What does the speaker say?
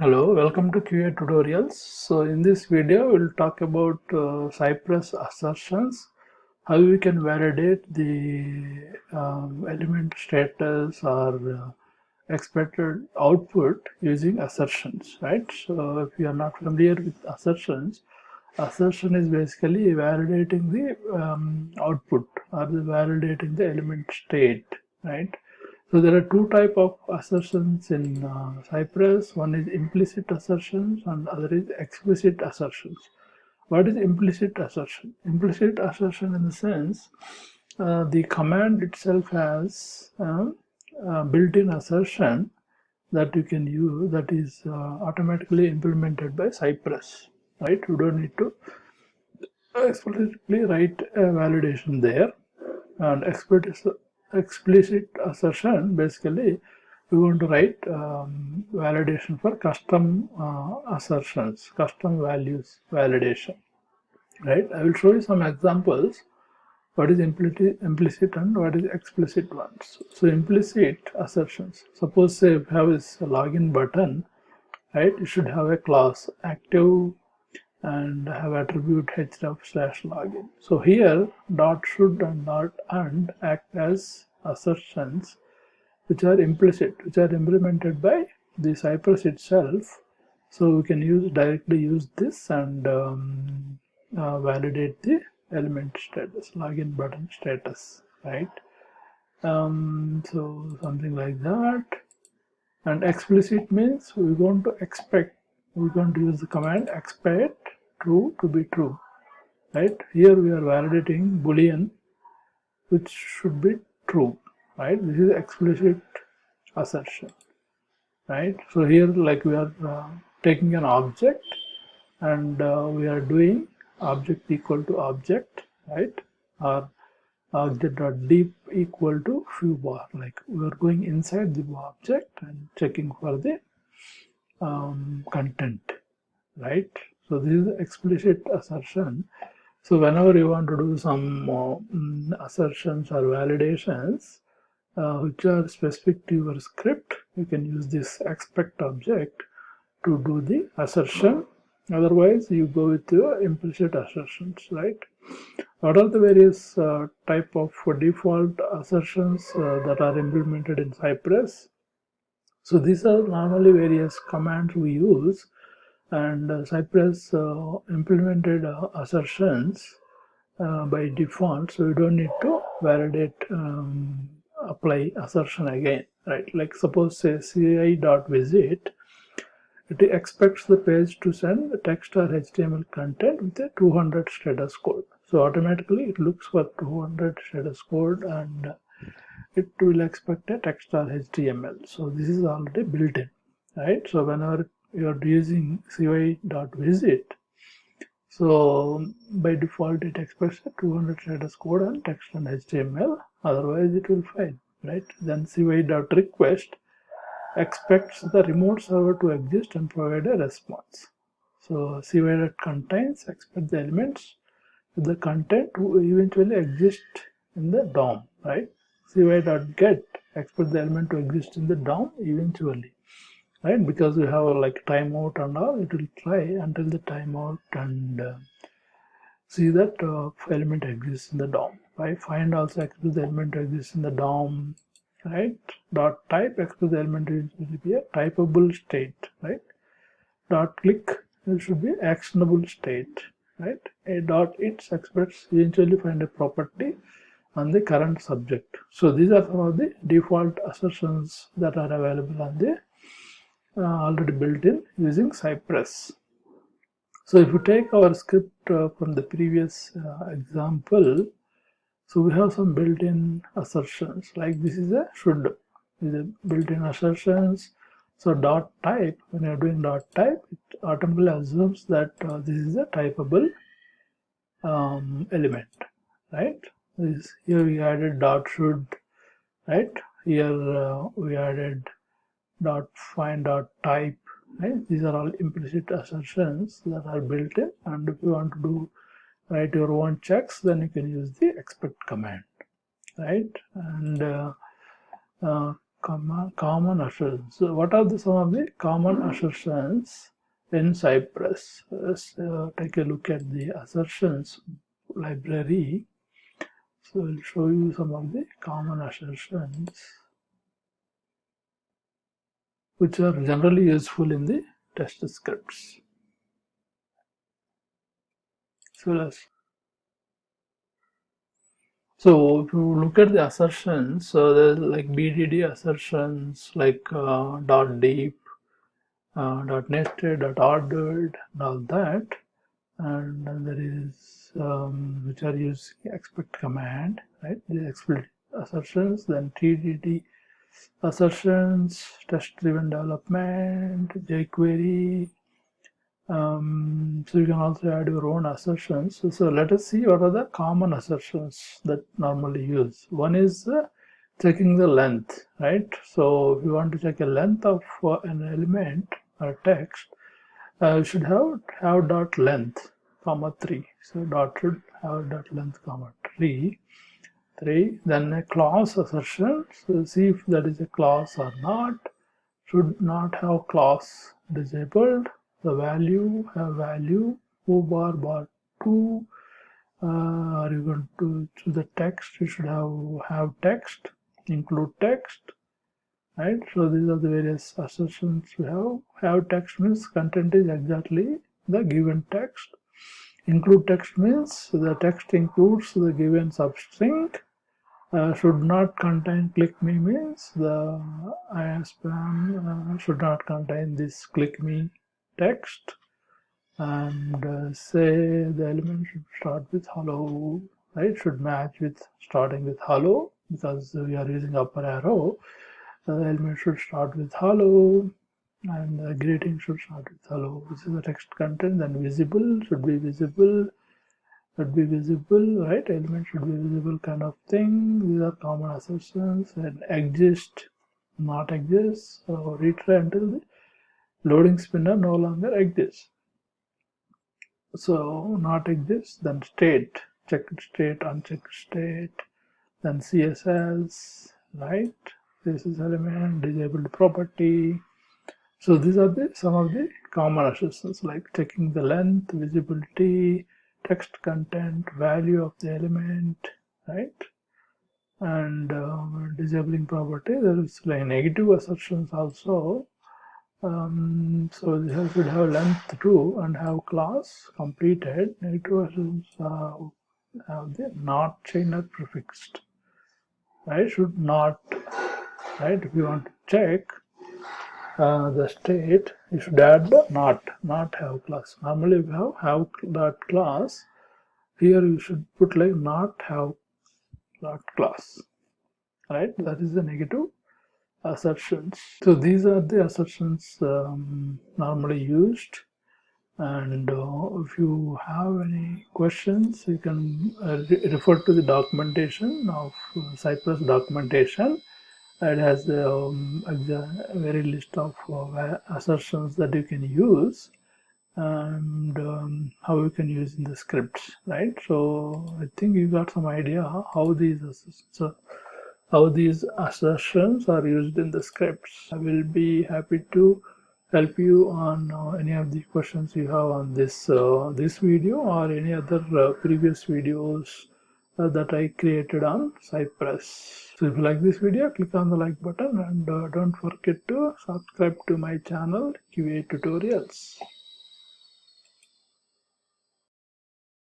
Hello, welcome to QA tutorials. So in this video, we'll talk about Cypress assertions, how we can validate the element status or expected output using assertions, right? So if you are not familiar with assertions, assertion is basically validating the output or validating the element state, right? So there are two type of assertions in Cypress. One is implicit assertions and other is explicit assertions. What is implicit assertion? Implicit assertion in the sense the command itself has built-in assertion that you can use that is automatically implemented by Cypress, right? You don't need to explicitly write a validation there. And explicit assertion, basically we want to write validation for custom assertions, custom values validation, right? I will show you some examples what is implicit and what is explicit ones. So implicit assertions, suppose say you have this login button, right? You should have a class active and have attribute href/login. So here dot should and dot and act as assertions which are implicit, which are implemented by the Cypress itself. So we can directly use this and validate the element status, login button status, right? So something like that. And explicit means we're going to use the command expect true to be true, right? Here we are validating boolean which should be true, right? This is explicit assertion, right? So here like we are taking an object and we are doing object equal to object, right? Or object.deep equal to foo bar, like we are going inside the object and checking for the content, right? So this is explicit assertion. So whenever you want to do some assertions or validations which are specific to your script, you can use this expect object to do the assertion. Otherwise you go with your implicit assertions, right? What are the various type of default assertions that are implemented in Cypress? So these are normally various commands we use, and Cypress implemented assertions by default, so you don't need to validate apply assertion again, right? Like suppose say ci.visit, it expects the page to send text or HTML content with a 200 status code. So automatically it looks for 200 status code and it will expect a text or HTML. So this is already built in, right? So whenever you are using cy.visit, so by default it expects a 200 status code and text and HTML, otherwise it will fail, right? Then cy.request expects the remote server to exist and provide a response. So cy.contains expects the elements with the content to eventually exist in the DOM, right? cy.get expects the element to exist in the DOM eventually, right? Because we have like timeout and all, it will try until the timeout and see that element exists in the DOM. Right? Find also expects the element to exist in the DOM, right? Dot type expects the element to be a typeable state, right? Dot click, it should be actionable state, right? A dot its expects eventually find a property on the current subject. So these are some of the default assertions that are available on the already built in using Cypress. So if you take our script from the previous example, so we have some built-in assertions, like this is a should, is a built-in assertions. So dot type, when you're doing dot type, it automatically assumes that this is a typeable element, right? Here we added dot should, right? Here we added dot find dot type, right? These are all implicit assertions that are built in, and if you want to write your own checks, then you can use the expect command, right? And common assertions. So what are some of the common assertions in Cypress? Let's take a look at the assertions library. So I'll show you some of the common assertions which are generally useful in the test scripts. So if you look at the assertions, so there's like BDD assertions like dot deep, dot nested, dot ordered, and all that. And then there is which are using expect command, right? The expect assertions, then TDD assertions, test driven development, jQuery. So you can also add your own assertions. So let us see what are the common assertions that normally use. One is checking the length, right? So if you want to check a length of an element or text, you should have dot length comma 3. So dot should have dot length comma 3. Then a clause assertion. So see if that is a clause or not. Should not have clause disabled. The value have value foo bar 2. Are you going to choose the text? You should have text, include text, right? So these are the various assertions we have. Have text means content is exactly the given text. Include text means the text includes the given substring. Should not contain click me means the IASPAN should not contain this click me text, and say the element should start with hello, right? Should match with starting with hello because we are using upper arrow. The element should start with hello, and the greeting should start with hello. This is the text content. Then visible should be visible. Should be visible, right? Element should be visible kind of thing. These are common assertions. And exist, not exist. So retry until the loading spinner no longer exists. So not exists. Then state, checked state, unchecked state. Then CSS, right? CSS element, disabled property. So these are some of the common assertions like checking the length, visibility, text content, value of the element, right? And disabling property. There is like negative assertions also. So this should have length too and have class completed. Negative assertions have the not chainer prefixed, right? Should not, right? If you want to check the state, you should add the not have class. Normally we have that class. Here you should put like not have that class, right? That is the negative assertions. So these are the assertions normally used. And if you have any questions, you can refer to the documentation of Cypress documentation. It has a very list of assertions that you can use and how you can use in the scripts, right? So I think you got some idea how these assertions are used in the scripts. I will be happy to help you on any of the questions you have on this video or any other previous videos that I created on Cypress. So if you like this video, click on the like button and don't forget to subscribe to my channel QA Tutorials.